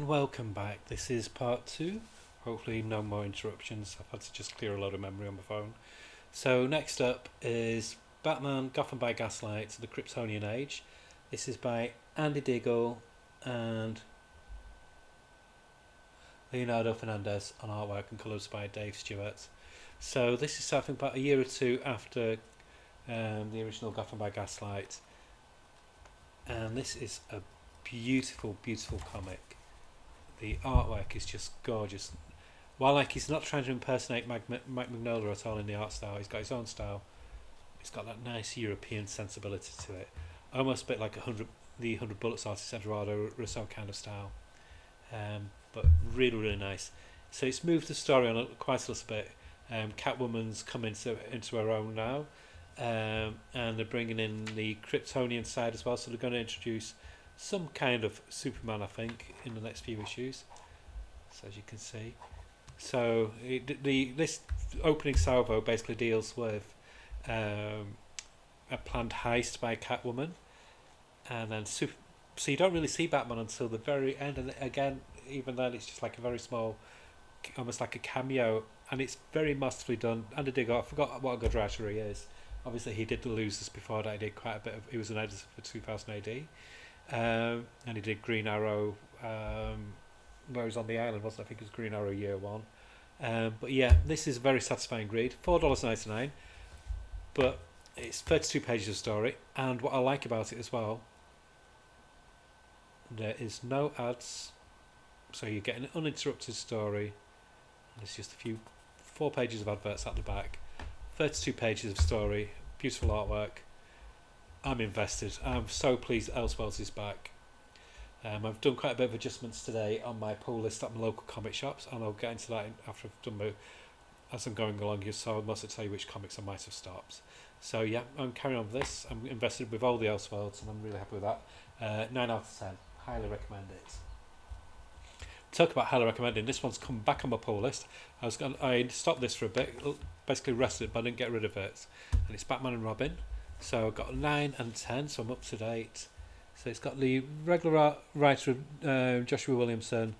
welcome back. This is part two. Hopefully, no more interruptions. I've had to just clear a load of memory on my phone. So, next up is Batman Gotham by Gaslight, The Kryptonian Age. This is by Andy Diggle and Leonardo Fernandez on artwork and colours by Dave Stewart. So, this is something about a year or two after the original Gotham by Gaslight. And this is a beautiful, beautiful comic. The artwork is just gorgeous. While he's not trying to impersonate Mike Mignola at all in the art style, he's got his own style. It's got that nice European sensibility to it, almost a bit like the 100 Bullets artist Eduardo Rousseau kind of style. But really, really nice. So it's moved the story on quite a little bit. Catwoman's come into her own now, and they're bringing in the Kryptonian side as well. So they're going to introduce some kind of Superman, I think, in the next few issues. So as you can see, so this opening salvo basically deals with a planned heist by Catwoman, and then so you don't really see Batman until the very end. And again, even then, it's just like a very small, almost like a cameo, and it's very masterfully done. Andy Diggle, I forgot what a good writer he is. Obviously, he did The Losers before that. He did quite a bit of. He was an editor for 2000 AD. And he did Green Arrow, where he was on the island, wasn't it? I think it was Green Arrow Year One. But yeah, this is a very satisfying read. $4.99, but it's 32 pages of story. And what I like about it as well, there is no ads, so you get an uninterrupted story. And it's just 4 pages of adverts at the back. 32 pages of story, beautiful artwork. I'm invested. I'm so pleased Elseworlds is back. I've done quite a bit of adjustments today on my pull list at my local comic shops, and I'll get into that after I've done as I'm going along here, so I'll mostly tell you which comics I might have stopped. So yeah, I'm carrying on with this. I'm invested with all the Elseworlds, and I'm really happy with that. 9 out of 10. Highly recommend it. Talk about highly recommending. This one's come back on my pull list. I stopped this for a bit, basically rested it, but I didn't get rid of it. And it's Batman and Robin. So I've got 9 and 10, so I'm up to date. So it's got the regular writer Joshua Williamson,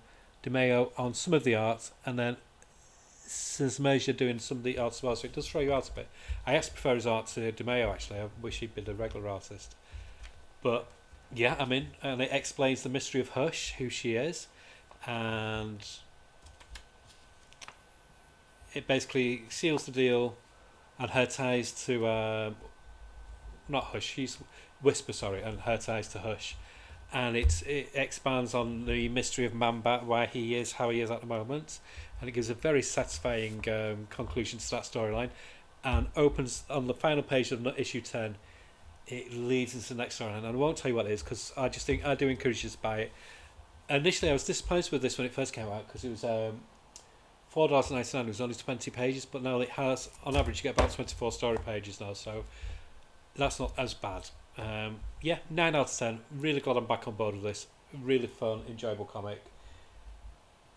DeMeo on some of the art, and then Sismeja doing some of the art as well. So it does throw you out a bit. I actually prefer his art to DeMeo, actually. I wish he'd been the regular artist. But yeah, I'm in. And it explains the mystery of Hush, who she is. And it basically seals the deal and her ties to... not Hush, she's Whisper, sorry, and her ties to Hush. And it expands on the mystery of Man-Bat, why he is how he is at the moment. And it gives a very satisfying conclusion to that storyline. And opens on the final page of issue 10, it leads into the next storyline. And I won't tell you what it is, because I just think I do encourage you to buy it. Initially, I was disappointed with this when it first came out, because it was $4.99, it was only 20 pages, but now it has, on average, you get about 24 story pages now, so that's not as bad. Yeah, 9 out of 10. Really glad I'm back on board with this. Really fun, enjoyable comic.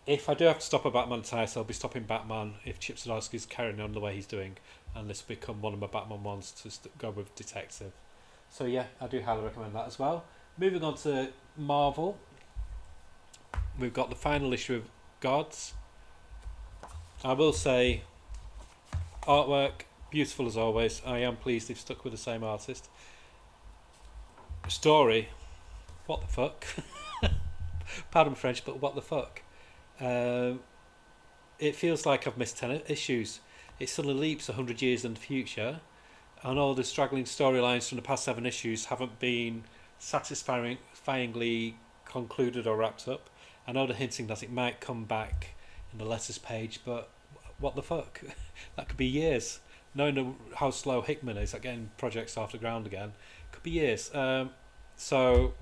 If I do have to stop a Batman title, I'll be stopping Batman if Chip Zdarsky's carrying on the way he's doing, and this will become one of my Batman ones to go with Detective. So yeah, I do highly recommend that as well. Moving on to Marvel, we've got the final issue of Gods. I will say, artwork, beautiful as always. I am pleased they've stuck with the same artist. Story, what the fuck? Pardon French, but what the fuck? It feels like I've missed 10 issues. It suddenly leaps 100 years in the future, and all the straggling storylines from the past 7 issues haven't been satisfyingly concluded or wrapped up. I know they're hinting that it might come back in the letters page, but what the fuck? That could be years. Knowing how slow Hickman is at getting projects off the ground again, could be years. So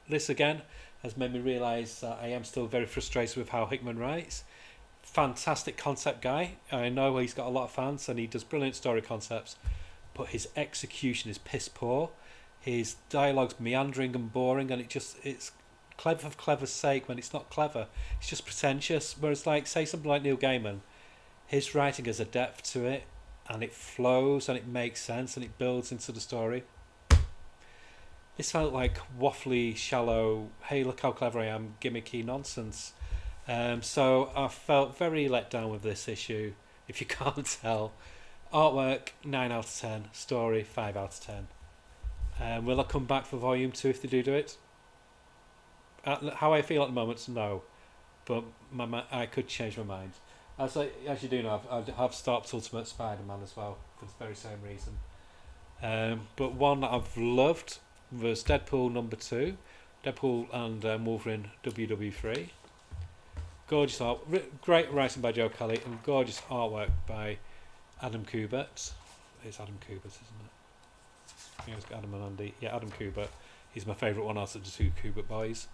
this again has made me realise that I am still very frustrated with how Hickman writes. Fantastic concept guy. I know he's got a lot of fans and he does brilliant story concepts, but his execution is piss poor. His dialogue's meandering and boring, and it's clever for clever's sake when it's not clever. It's just pretentious. Whereas, like, say something like Neil Gaiman, his writing has a depth to it, and it flows and it makes sense and it builds into the story. This felt like waffly, shallow, hey look how clever I am, gimmicky nonsense. So I felt very let down with this issue, if you can't tell. Artwork 9 out of 10, story 5 out of 10. Will I come back for volume 2 if they do it? How I feel at the moment, no. But I could change my mind. As you do know, I have stopped Ultimate Spider-Man as well for the very same reason. But one that I've loved was Deadpool number 2, Deadpool and Wolverine WW3. Gorgeous art, great writing by Joe Kelly, and gorgeous artwork by Adam Kubert. It's Adam Kubert, isn't it? I think it's Adam and Andy. Yeah, Adam Kubert. He's my favourite one out of the two Kubert boys.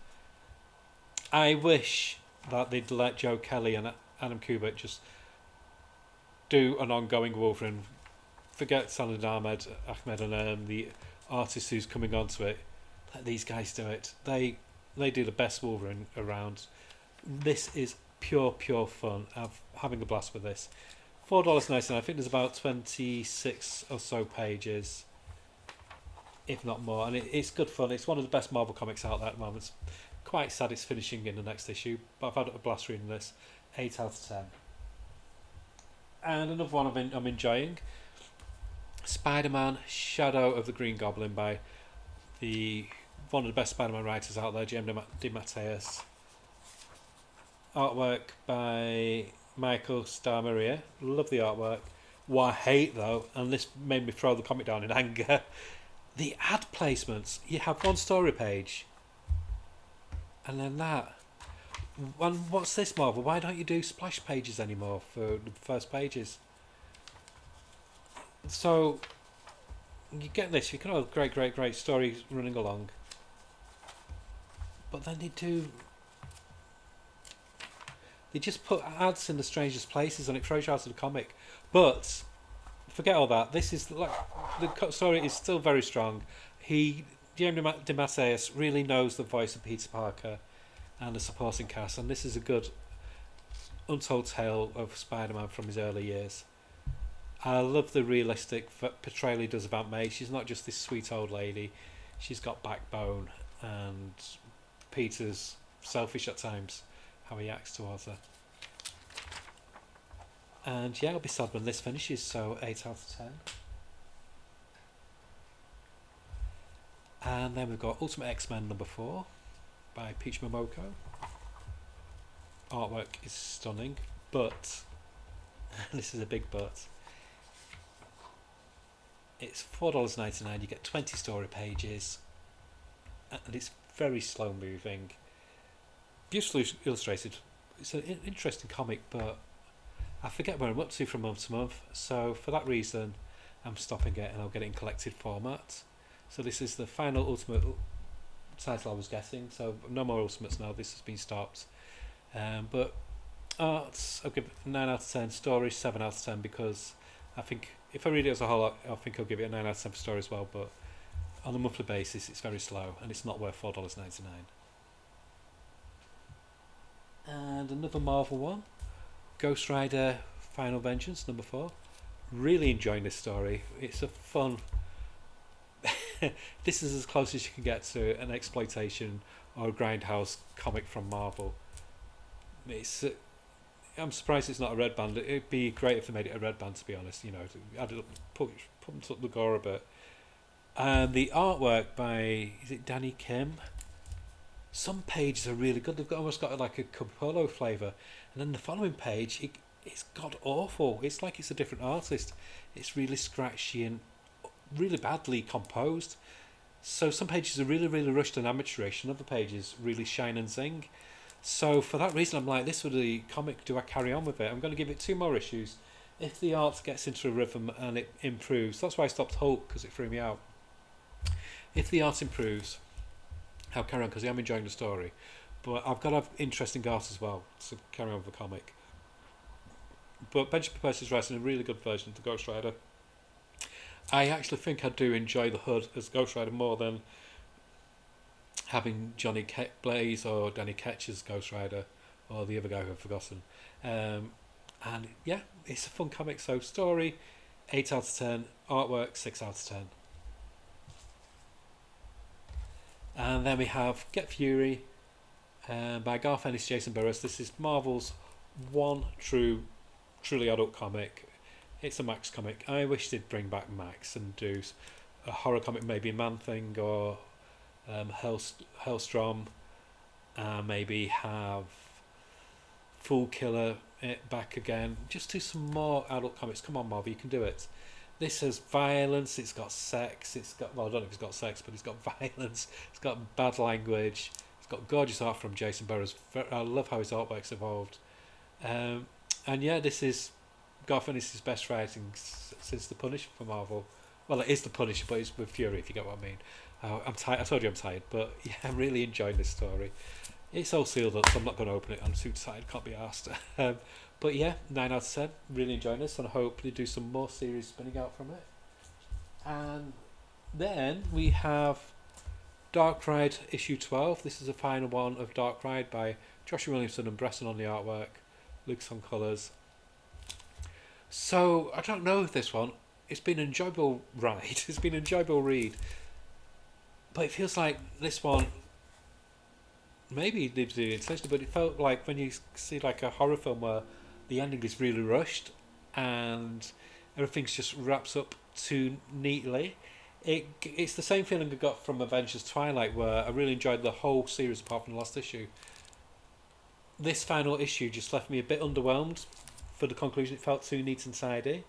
I wish that they'd let Joe Kelly and Adam Kubert just do an ongoing Wolverine. Forget Saladin Ahmed and the artist who's coming onto it. Let these guys do it. They do the best Wolverine around. This is pure fun. I'm having a blast with this. $4.99. I think there's about 26 or so pages, if not more, and it's good fun. It's one of the best Marvel comics out there at the moment. It's quite sad it's finishing in the next issue, but I've had a blast reading this. 8 out of 10. And another one I'm enjoying, Spider-Man: Shadow of the Green Goblin by one of the best Spider-Man writers out there, James DeMatteis. Artwork by Michael Starmaria. Love the artwork. What I hate though, and this made me throw the comic down in anger, the ad placements. You have one story page, and then that. And what's this, Marvel? Why don't you do splash pages anymore for the first pages? So you get this. You can have great stories running along, but then they just put ads in the strangest places, and it throws you out of the comic. But forget all that. This is like the story is still very strong. James DeMatteis really knows the voice of Peter Parker and the supporting cast, and this is a good untold tale of Spider-Man from his early years. I love the realistic portrayal he does about May. She's not just this sweet old lady. She's got backbone, and Peter's selfish at times, how he acts towards her. And yeah, I'll be sad when this finishes, so 8 out of 10. And then we've got Ultimate X-Men number 4 by Peach Momoko. Artwork is stunning, but this is a big but. It's $4.99. You get 20 story pages, and it's very slow moving, beautifully illustrated. It's an interesting comic, but I forget where I'm up to from month to month. So for that reason, I'm stopping it, and I'll get it in collected format. So this is the final Ultimate title I was getting. So no more Ultimates now. This has been stopped. But arts, I'll give it 9 out of 10. Story 7 out of 10, because I think if I read it as a whole, I think I'll give it a 9 out of 10 for story as well. But on a monthly basis, it's very slow, and it's not worth $4.99. And another Marvel one, Ghost Rider Final Vengeance number 4. Really enjoying this story. It's a fun. This is as close as you can get to an exploitation or a grindhouse comic from Marvel. I'm surprised it's not a red band. It'd be great if they made it a red band, to be honest. You know, to pump up the gore a bit. And the artwork by, is it Danny Kim? Some pages are really good. They've almost got like a Capullo flavour, and then the following page, it's god awful. It's like it's a different artist. It's really scratchy and really badly composed. So some pages are really rushed and amateurish, and other pages really shine and zing. So for that reason, I'm like, this was the comic. Do I carry on with it? I'm going to give it 2 more issues. If the art gets into a rhythm and it improves, that's why I stopped Hulk, because it threw me out. If the art improves, I'll carry on, because I am enjoying the story. But I've got to have interesting art as well to carry on with the comic. But Benjamin Percy is writing a really good version of the Ghost Rider. I actually think I do enjoy the Hood as Ghost Rider more than having Johnny Blaze or Danny Ketch as Ghost Rider, or the other guy who I've forgotten. And yeah, it's a fun comic. So story 8 out of 10, artwork 6 out of 10. And then we have Get Fury by Garth Ennis, Jason Burrows. This is Marvel's one truly adult comic. It's a Max comic. I wish they'd bring back Max and do a horror comic, maybe Man Thing or Hellstrom, maybe have Fool Killer it back again. Just do some more adult comics. Come on, Marvel, you can do it. This has violence, it's got sex, it's got, well, I don't know if it's got sex, but it's got violence, it's got bad language, it's got gorgeous art from Jason Burrows. I love how his artwork's evolved. And yeah, this is Garth Ennis' best writing since The Punisher for Marvel. Well, it is The Punisher, but it's with Fury, if you get what I mean. I'm tired. I told you I'm tired, but yeah, I'm really enjoying this story. It's all sealed up, so I'm not going to open it. I'm too tired, can't be asked. But yeah, 9 out of 10. Really enjoying this, and I hope they do some more series spinning out from it. And then we have Dark Ride issue 12. This is the final one of Dark Ride by Joshua Williamson and Bresson on the artwork, Lucas on colours. So I don't know if this one. It's been an enjoyable ride. It's been an enjoyable read. But it feels like this one, maybe they did it intentionally, but it felt like when you see like a horror film where the ending is really rushed and everything's just wraps up too neatly. It's the same feeling I got from Avengers Twilight, where I really enjoyed the whole series apart from the last issue. This final issue just left me a bit underwhelmed for the conclusion. It felt too neat and tidy,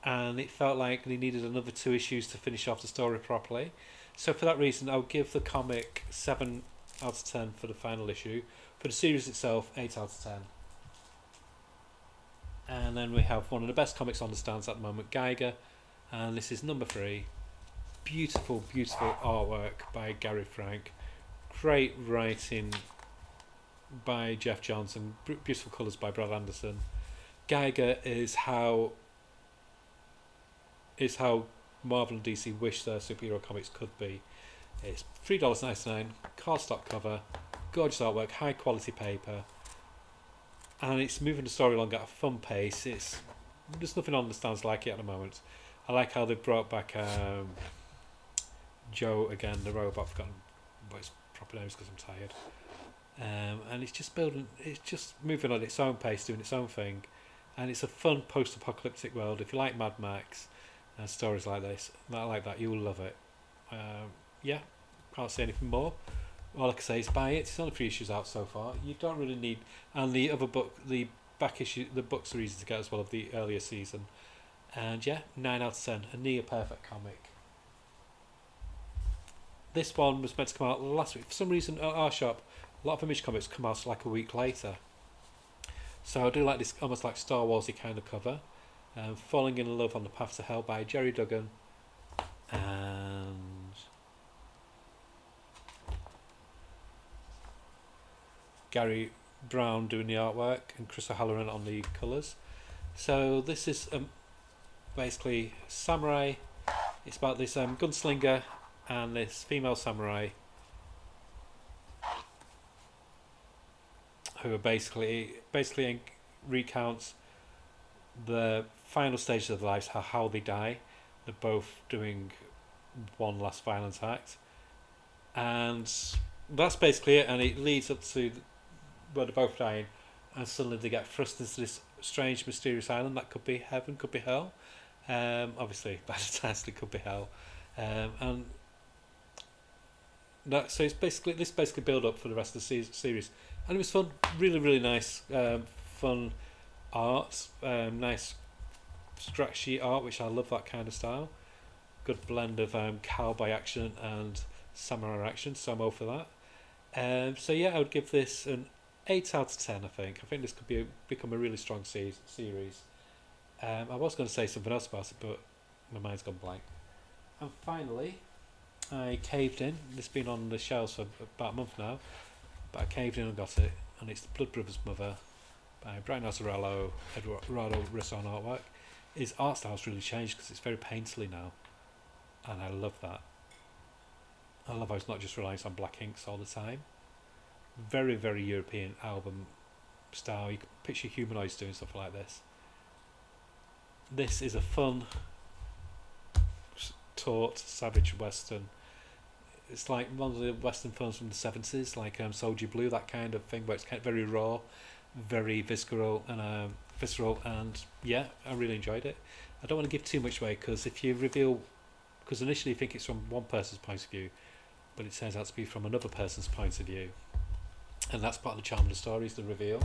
and it felt like they needed another 2 issues to finish off the story properly. So for that reason, I'll give the comic 7 out of 10 for the final issue. For the series itself, 8 out of 10. And then we have one of the best comics on the stands at the moment, Geiger, and this is number 3. Beautiful, beautiful artwork by Gary Frank. Great writing by Jeff Johnson. Beautiful colours by Brad Anderson. Geiger is how Marvel and DC wish their superhero comics could be. It's $3.99, cardstock cover, gorgeous artwork, high quality paper, and it's moving the story along at a fun pace. There's nothing on the stands like it at the moment. I like how they've brought back Joe again, the robot. I've forgotten what his proper name is because I'm tired. And it's just moving at its own pace, doing its own thing, and it's a fun post-apocalyptic world. If you like Mad Max and stories like this, like that, you'll love it. Yeah, can't say anything more. All I can say is buy it. It's only 3 issues out so far. You don't really need, and the other book, the back issue, the books are easy to get as well of the earlier season. And yeah, 9 out of 10, a near perfect comic. This one was meant to come out last week. For some reason, at our shop, a lot of Image comics come out like a week later. So I do like this almost like Star Warsy kind of cover. Falling in Love on the Path to Hell by Jerry Duggan and Gary Brown doing the artwork and Chris O'Halloran on the colours. So this is basically samurai. It's about this gunslinger and this female samurai who are basically recounts the final stages of their lives, how they die. They're both doing one last violent act, and that's basically it. And it leads up to where they're both dying, and suddenly they get thrust into this strange, mysterious island that could be heaven, could be hell. Obviously, by the title, it could be hell, and that. So it's basically build up for the rest of the series, and it was fun. Really, really nice, fun art. Nice scratch sheet art, which I love that kind of style. Good blend of cowboy action and samurai action, so I'm all for that. So yeah, I would give this an 8 out of 10. I think this could become a really strong series. I was going to say something else about it, but my mind's gone blank. And finally, I caved in. This has been on the shelves for about a month now, but I caved in and got it, and it's The Blood Brothers Mother by Brian Azzarello, Eduardo Risson artwork. His art style's really changed because it's very painterly now, and I love that. I love how it's not just relying on black inks all the time. Very, very European album style. You can picture humanoids doing stuff like this. This is a fun, taut, savage western. It's like one of the Western films from the 70s, like Soldier Blue, that kind of thing, where it's kind of very raw, very visceral, and yeah, I really enjoyed it. I don't want to give too much away, because if you reveal, because initially you think it's from one person's point of view, but it turns out to be from another person's point of view, and that's part of the charm of the story, is the reveal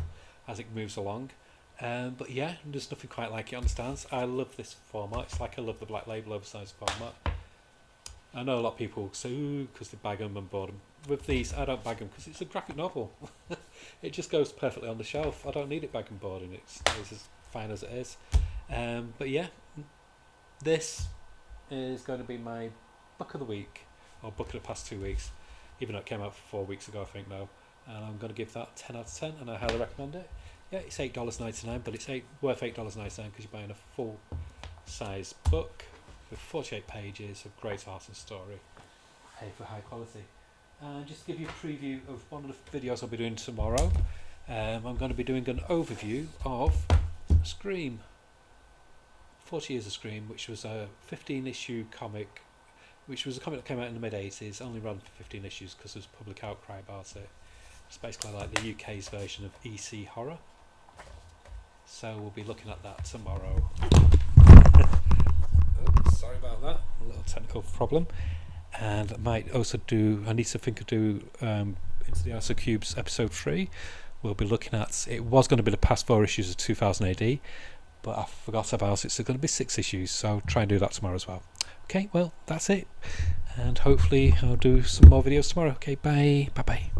as it moves along. But yeah, there's nothing quite like it on the stands. I love this format. It's like I love the Black Label oversized format. I know a lot of people say, ooh, because they bag them and board them. With these, I don't bag them because it's a graphic novel. It just goes perfectly on the shelf. I don't need it bag and boarding. It's as fine as it is. But yeah, this is going to be my book of the week, or book of the past 2 weeks, even though it came out 4 weeks ago, I think now. And I'm going to give that 10 out of 10, and I highly recommend it. Yeah, it's $8.99, but it's worth $8.99 because you're buying a full size book with 48 pages of great art and story, paid for high quality. And just to give you a preview of one of the videos I'll be doing tomorrow, I'm going to be doing an overview of Scream, 40 Years of Scream, which was a 15-issue comic, which was a comic that came out in the mid-80s, only ran for 15 issues because there was public outcry about it. It's basically like the UK's version of EC Horror. So we'll be looking at that tomorrow. Sorry about that, a little technical problem. And I might also I need to think of Into the House of Cubes episode 3. We'll be looking at, it was going to be the past 4 issues of 2000 AD, but I forgot about it, so it's going to be 6 issues, so I'll try and do that tomorrow as well. Okay, well, that's it, and hopefully I'll do some more videos tomorrow. Okay, bye bye.